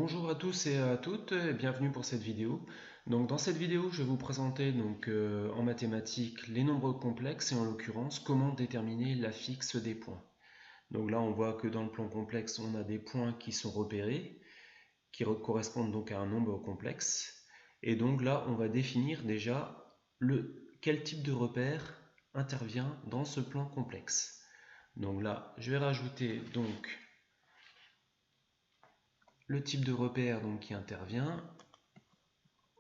Bonjour à tous et à toutes et bienvenue pour cette vidéo. Donc dans cette vidéo, je vais vous présenter en mathématiques les nombres complexes et en l'occurrence comment déterminer l'affixe des points. Donc là, on voit que dans le plan complexe, on a des points qui sont repérés, qui correspondent donc à un nombre complexe. Et donc là, on va définir déjà quel type de repère intervient dans ce plan complexe. Donc là, je vais rajouter donc le type de repère qui intervient.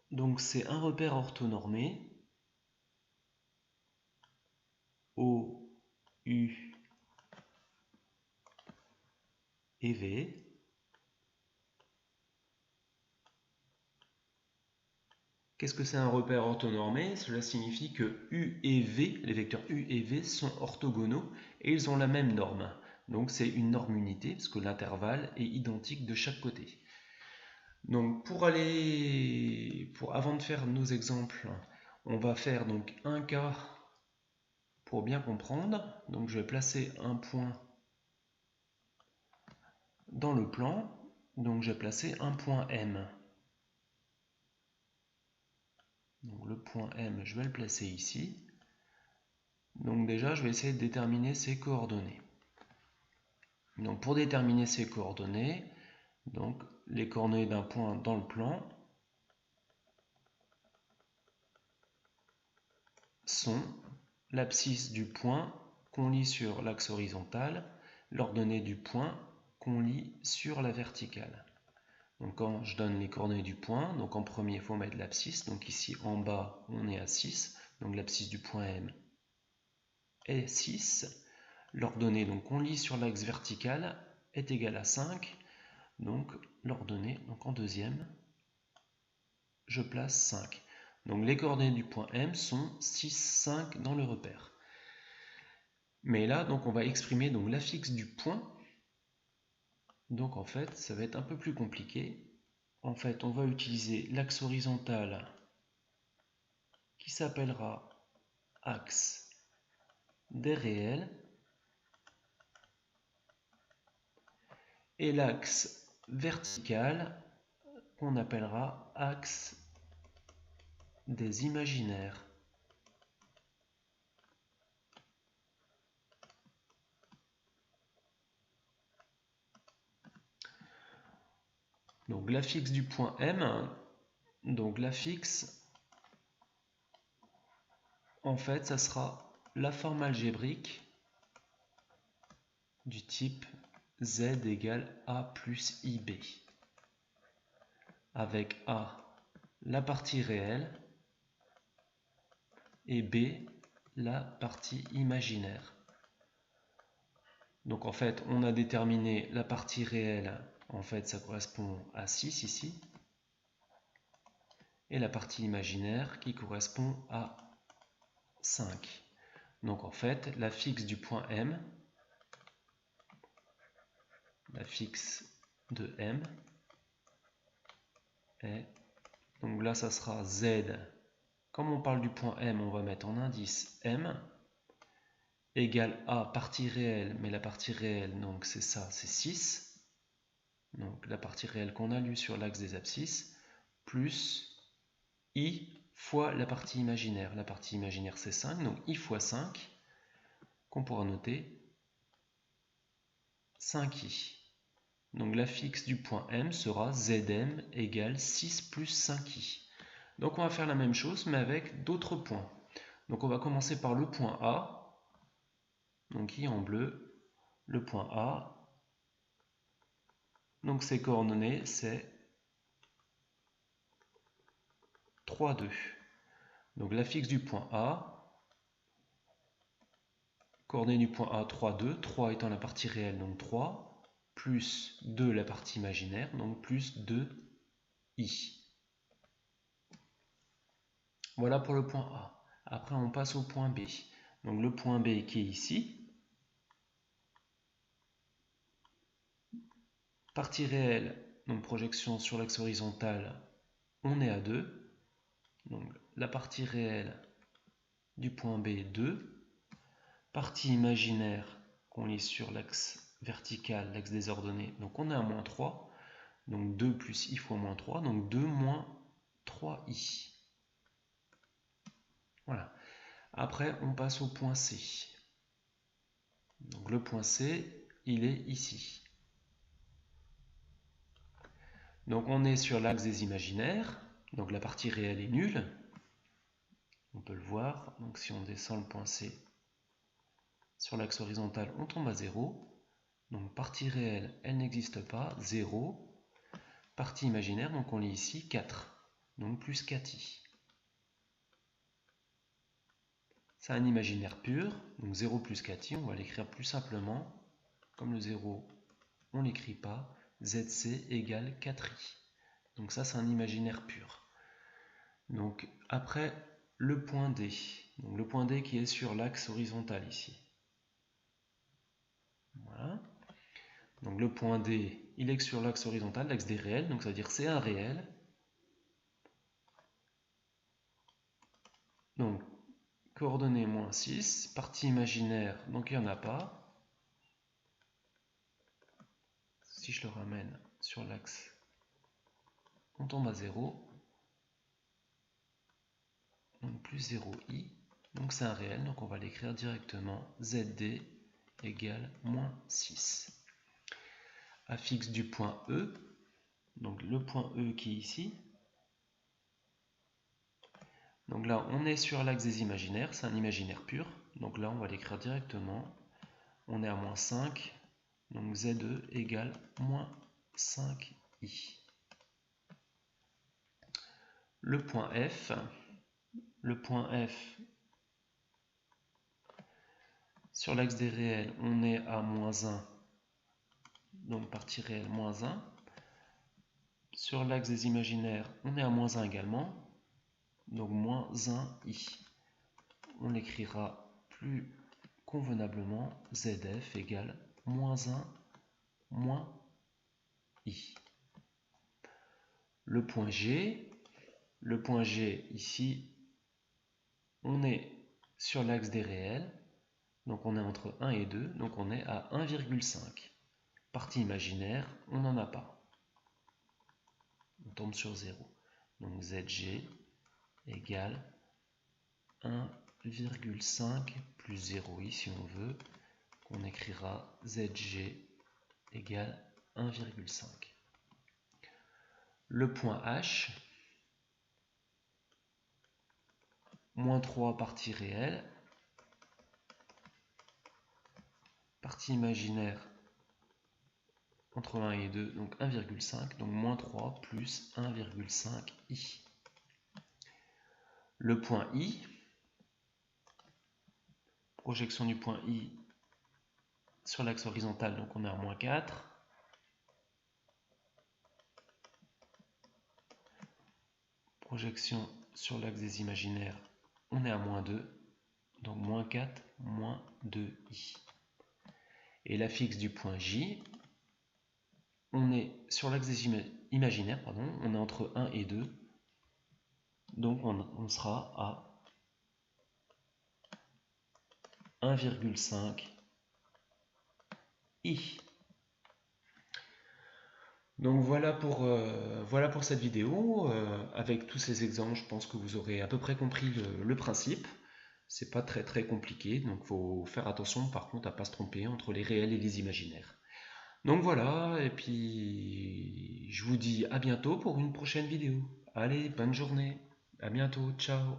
Donc c'est un repère orthonormé, O, U et V. Qu'est-ce que c'est un repère orthonormé? Cela signifie que U et V, les vecteurs U et V sont orthogonaux et ils ont la même norme. Donc c'est une norme unité parce que l'intervalle est identique de chaque côté. Donc avant de faire nos exemples, on va faire donc un cas pour bien comprendre. Donc je vais placer un point dans le plan. Donc je vais placer un point M. Donc le point M, je vais le placer ici. Donc déjà, je vais essayer de déterminer ses coordonnées. Donc pour déterminer ses coordonnées, donc les coordonnées d'un point dans le plan sont l'abscisse du point qu'on lit sur l'axe horizontal, l'ordonnée du point qu'on lit sur la verticale. Donc quand je donne les coordonnées du point, donc en premier il faut mettre l'abscisse, donc ici en bas on est à 6, donc l'abscisse du point M est 6. L'ordonnée qu'on lit sur l'axe vertical est égale à 5. Donc l'ordonnée en deuxième, je place 5. Donc les coordonnées du point M sont 6, 5 dans le repère. Mais là, on va exprimer l'affixe du point. Donc en fait, ça va être un peu plus compliqué. En fait, on va utiliser l'axe horizontal qui s'appellera axe des réels et l'axe vertical qu'on appellera axe des imaginaires. Donc l'affixe du point M, donc l'affixe, en fait, ça sera la forme algébrique du type Z égale A plus IB, avec A la partie réelle et B la partie imaginaire. Donc en fait, on a déterminé la partie réelle, en fait ça correspond à 6 ici, et la partie imaginaire qui correspond à 5. Donc en fait, l'affixe du point M, l'affixe de M est, donc là ça sera Z, comme on parle du point M, on va mettre en indice M, égale A partie réelle, mais la partie réelle, donc c'est ça, c'est 6, donc la partie réelle qu'on a lue sur l'axe des abscisses, plus I fois la partie imaginaire. La partie imaginaire c'est 5, donc I fois 5, qu'on pourra noter 5i. Donc l'affixe du point M sera Zm égale 6 plus 5i. Donc on va faire la même chose mais avec d'autres points. Donc on va commencer par le point A, donc I en bleu, le point A. Donc ses coordonnées c'est 3, 2. Donc l'affixe du point A, coordonnées du point A 3, 2, 3 étant la partie réelle, donc 3, plus 2 la partie imaginaire, donc plus 2i. Voilà pour le point A. Après on passe au point B. Donc le point B qui est ici, partie réelle, donc projection sur l'axe horizontal, on est à 2. Donc la partie réelle du point B, 2. Partie imaginaire qu'on lit sur l'axe vertical, l'axe des ordonnées, donc on est à moins 3. Donc 2 plus i fois moins 3, donc 2 moins 3i. Voilà. Après, on passe au point C. Donc le point C, il est ici. Donc on est sur l'axe des imaginaires. Donc la partie réelle est nulle. On peut le voir. Donc si on descend le point C sur l'axe horizontal, on tombe à 0. Donc partie réelle, elle n'existe pas. 0. Partie imaginaire, donc on lit ici 4. Donc plus 4i. C'est un imaginaire pur. Donc 0 plus 4i, on va l'écrire plus simplement. Comme le 0, on ne l'écrit pas. ZC égale 4i. Donc ça, c'est un imaginaire pur. Donc après, le point D. Donc le point D qui est sur l'axe horizontal ici. Voilà. Donc le point D, il est sur l'axe horizontal, l'axe des réels. Donc ça veut dire c'est un réel. Donc coordonnées moins 6. Partie imaginaire, donc il n'y en a pas. Si je le ramène sur l'axe, on tombe à 0. Donc plus 0i. Donc c'est un réel, donc on va l'écrire directement. ZD égale moins 6. Affixe du point E. Donc le point E qui est ici. Donc là, on est sur l'axe des imaginaires. C'est un imaginaire pur. Donc là, on va l'écrire directement. On est à moins 5. Donc ZE égale moins 5i. Le point F. Le point F, sur l'axe des réels, on est à moins 1. Donc partie réelle, moins 1. Sur l'axe des imaginaires, on est à moins 1 également. Donc moins 1i. On l'écrira plus convenablement. ZF égale moins 1 moins i. Le point G ici, on est sur l'axe des réels, donc on est entre 1 et 2, donc on est à 1,5. Partie imaginaire, on n'en a pas. On tombe sur 0. Donc ZG égale 1,5 plus 0i si on veut. On écrira ZG égale 1,5. Le point H, moins 3 partie réelle, partie imaginaire entre 1 et 2, donc 1,5, donc moins 3 plus 1,5i. Le point I, projection du point I sur l'axe horizontal, donc on est à moins 4. Projection sur l'axe des imaginaires, on est à moins 2, donc moins 4, moins 2i. Et l'affixe du point J, on est sur l'axe des imaginaires, on est entre 1 et 2, donc on sera à 1,5 i. Donc voilà pour cette vidéo. Avec tous ces exemples, je pense que vous aurez à peu près compris le principe. C'est pas très compliqué, donc il faut faire attention par contre à ne pas se tromper entre les réels et les imaginaires. Donc voilà, et puis je vous dis à bientôt pour une prochaine vidéo. Allez, bonne journée, à bientôt, ciao.